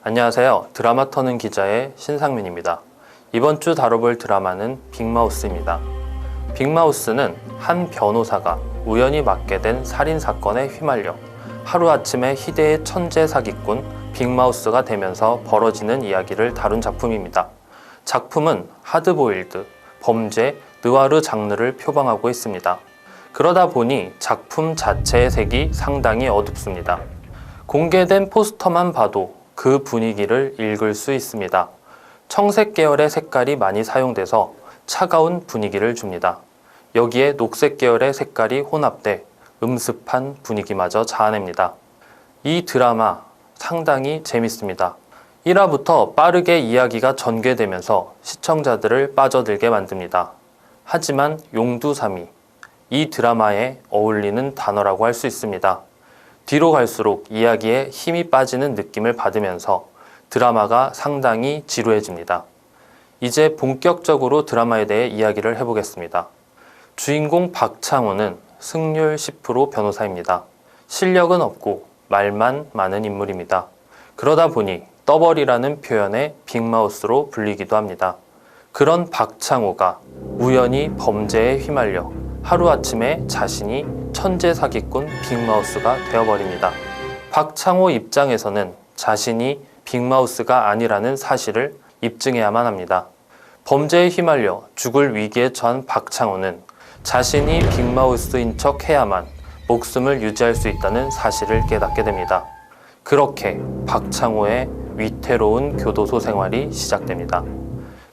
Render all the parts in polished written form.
안녕하세요. 드라마 터는 기자의 신상민입니다. 이번 주 다뤄볼 드라마는 빅마우스입니다. 빅마우스는 한 변호사가 우연히 맡게 된 살인사건에 휘말려 하루아침에 희대의 천재 사기꾼 빅마우스가 되면서 벌어지는 이야기를 다룬 작품입니다. 작품은 하드보일드, 범죄, 느와르 장르를 표방하고 있습니다. 그러다 보니 작품 자체의 색이 상당히 어둡습니다. 공개된 포스터만 봐도 그 분위기를 읽을 수 있습니다. 청색 계열의 색깔이 많이 사용돼서 차가운 분위기를 줍니다. 여기에 녹색 계열의 색깔이 혼합돼 음습한 분위기마저 자아냅니다. 이 드라마 상당히 재밌습니다. 1화부터 빠르게 이야기가 전개되면서 시청자들을 빠져들게 만듭니다. 하지만 용두삼이 이 드라마에 어울리는 단어라고 할 수 있습니다. 뒤로 갈수록 이야기에 힘이 빠지는 느낌을 받으면서 드라마가 상당히 지루해집니다. 이제 본격적으로 드라마에 대해 이야기를 해보겠습니다. 주인공 박창호는 승률 10% 변호사입니다. 실력은 없고 말만 많은 인물입니다. 그러다 보니 떠벌이라는 표현에 빅마우스로 불리기도 합니다. 그런 박창호가 우연히 범죄에 휘말려 하루아침에 자신이 천재 사기꾼 빅마우스가 되어버립니다. 박창호 입장에서는 자신이 빅마우스가 아니라는 사실을 입증해야만 합니다. 범죄에 휘말려 죽을 위기에 처한 박창호는 자신이 빅마우스인 척 해야만 목숨을 유지할 수 있다는 사실을 깨닫게 됩니다. 그렇게 박창호의 위태로운 교도소 생활이 시작됩니다.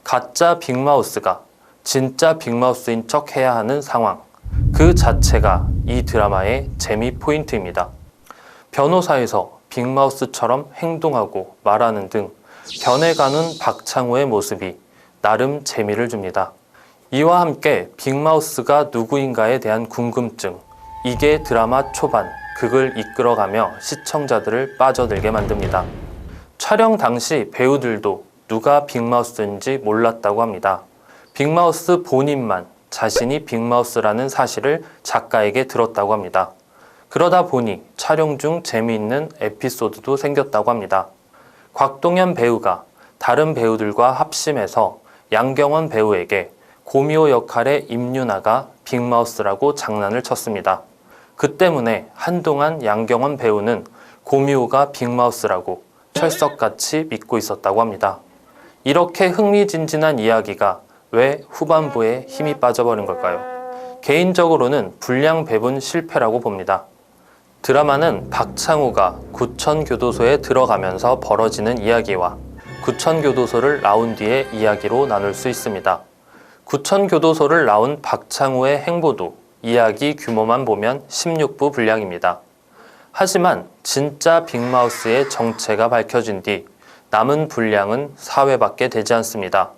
가짜 빅마우스가 진짜 빅마우스인 척 해야 하는 상황, 그 자체가 이 드라마의 재미 포인트입니다. 변호사에서 빅마우스처럼 행동하고 말하는 등 변해가는 박창호의 모습이 나름 재미를 줍니다. 이와 함께 빅마우스가 누구인가에 대한 궁금증, 이게 드라마 초반 극을 이끌어가며 시청자들을 빠져들게 만듭니다. 촬영 당시 배우들도 누가 빅마우스인지 몰랐다고 합니다. 빅마우스 본인만 자신이 빅마우스라는 사실을 작가에게 들었다고 합니다. 그러다 보니 촬영 중 재미있는 에피소드도 생겼다고 합니다. 곽동현 배우가 다른 배우들과 합심해서 양경원 배우에게 고미호 역할의 임윤아가 빅마우스라고 장난을 쳤습니다. 그 때문에 한동안 양경원 배우는 고미호가 빅마우스라고 철석같이 믿고 있었다고 합니다. 이렇게 흥미진진한 이야기가 왜 후반부에 힘이 빠져버린 걸까요? 개인적으로는 불량 배분 실패라고 봅니다. 드라마는 박창호가 구천교도소에 들어가면서 벌어지는 이야기와 구천교도소를 나온 뒤의 이야기로 나눌 수 있습니다. 구천교도소를 나온 박창호의 행보도 이야기 규모만 보면 16부 분량입니다. 하지만 진짜 빅마우스의 정체가 밝혀진 뒤 남은 분량은 4회밖에 되지 않습니다.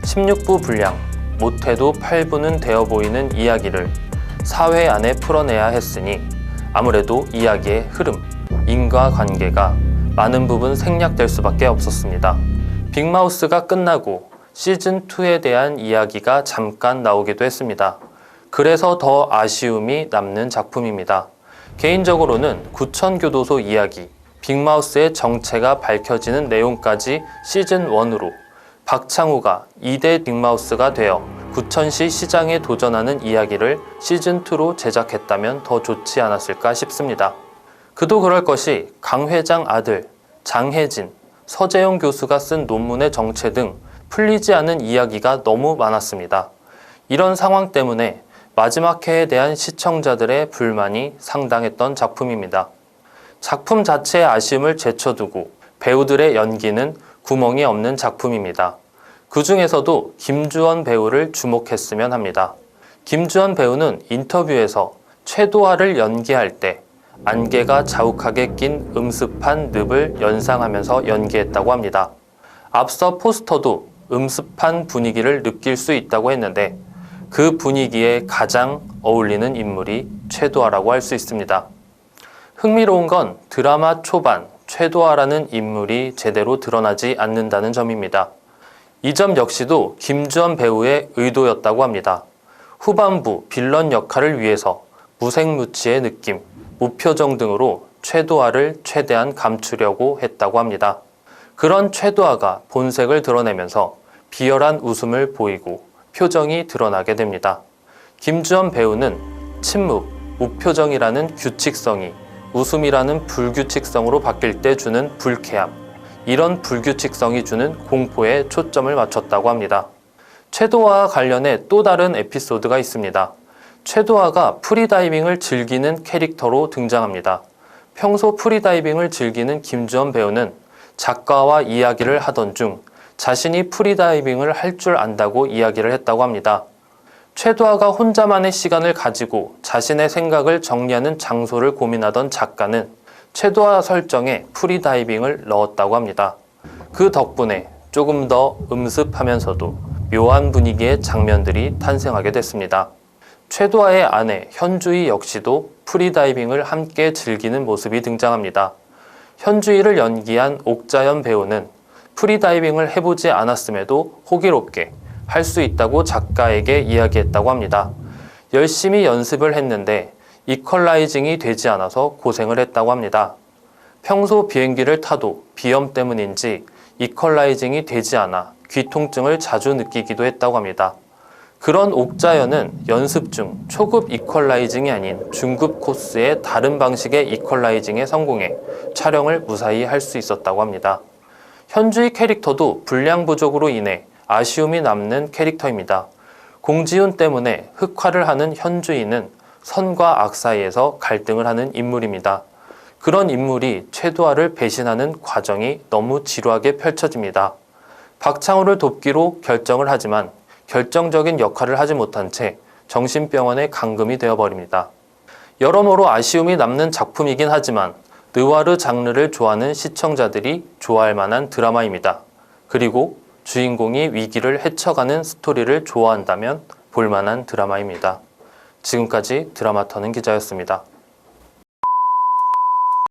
16부 분량, 못해도 8부는 되어 보이는 이야기를 4회 안에 풀어내야 했으니 아무래도 이야기의 흐름, 인과관계가 많은 부분 생략될 수밖에 없었습니다. 빅마우스가 끝나고 시즌2에 대한 이야기가 잠깐 나오기도 했습니다. 그래서 더 아쉬움이 남는 작품입니다. 개인적으로는 구천교도소 이야기, 빅마우스의 정체가 밝혀지는 내용까지 시즌1으로 박창호가 2대 빅마우스가 되어 구천시 시장에 도전하는 이야기를 시즌2로 제작했다면 더 좋지 않았을까 싶습니다. 그도 그럴 것이 강 회장 아들 장혜진, 서재영 교수가 쓴 논문의 정체 등 풀리지 않은 이야기가 너무 많았습니다. 이런 상황 때문에 마지막 회에 대한 시청자들의 불만이 상당했던 작품입니다. 작품 자체의 아쉬움을 제쳐두고 배우들의 연기는 구멍이 없는 작품입니다. 그 중에서도 김주원 배우를 주목했으면 합니다. 김주원 배우는 인터뷰에서 최도화를 연기할 때 안개가 자욱하게 낀 음습한 늪을 연상하면서 연기했다고 합니다. 앞서 포스터도 음습한 분위기를 느낄 수 있다고 했는데 그 분위기에 가장 어울리는 인물이 최도화라고 할 수 있습니다. 흥미로운 건 드라마 초반 최도화라는 인물이 제대로 드러나지 않는다는 점입니다. 이 점 역시도 김주원 배우의 의도였다고 합니다. 후반부 빌런 역할을 위해서 무색무취의 느낌, 무표정 등으로 최도화를 최대한 감추려고 했다고 합니다. 그런 최도아가 본색을 드러내면서 비열한 웃음을 보이고 표정이 드러나게 됩니다. 김주현 배우는 침묵, 무표정이라는 규칙성이 웃음이라는 불규칙성으로 바뀔 때 주는 불쾌함, 이런 불규칙성이 주는 공포에 초점을 맞췄다고 합니다. 최도아와 관련해 또 다른 에피소드가 있습니다. 최도아가 프리다이빙을 즐기는 캐릭터로 등장합니다. 평소 프리다이빙을 즐기는 김주현 배우는 작가와 이야기를 하던 중 자신이 프리다이빙을 할 줄 안다고 이야기를 했다고 합니다. 최도아가 혼자만의 시간을 가지고 자신의 생각을 정리하는 장소를 고민하던 작가는 최도아 설정에 프리다이빙을 넣었다고 합니다. 그 덕분에 조금 더 음습하면서도 묘한 분위기의 장면들이 탄생하게 됐습니다. 최도아의 아내 현주희 역시도 프리다이빙을 함께 즐기는 모습이 등장합니다. 현주희를 연기한 옥자연 배우는 프리다이빙을 해보지 않았음에도 호기롭게 할 수 있다고 작가에게 이야기했다고 합니다. 열심히 연습을 했는데 이퀄라이징이 되지 않아서 고생을 했다고 합니다. 평소 비행기를 타도 비염 때문인지 이퀄라이징이 되지 않아 귀통증을 자주 느끼기도 했다고 합니다. 그런 옥자연은 연습 중 초급 이퀄라이징이 아닌 중급 코스의 다른 방식의 이퀄라이징에 성공해 촬영을 무사히 할 수 있었다고 합니다. 현주희 캐릭터도 분량 부족으로 인해 아쉬움이 남는 캐릭터입니다. 공지훈 때문에 흑화를 하는 현주희는 선과 악 사이에서 갈등을 하는 인물입니다. 그런 인물이 최도아를 배신하는 과정이 너무 지루하게 펼쳐집니다. 박창호를 돕기로 결정을 하지만 결정적인 역할을 하지 못한 채 정신병원에 감금이 되어버립니다. 여러모로 아쉬움이 남는 작품이긴 하지만 느와르 장르를 좋아하는 시청자들이 좋아할 만한 드라마입니다. 그리고 주인공이 위기를 헤쳐가는 스토리를 좋아한다면 볼만한 드라마입니다. 지금까지 드라마 터는 기자였습니다.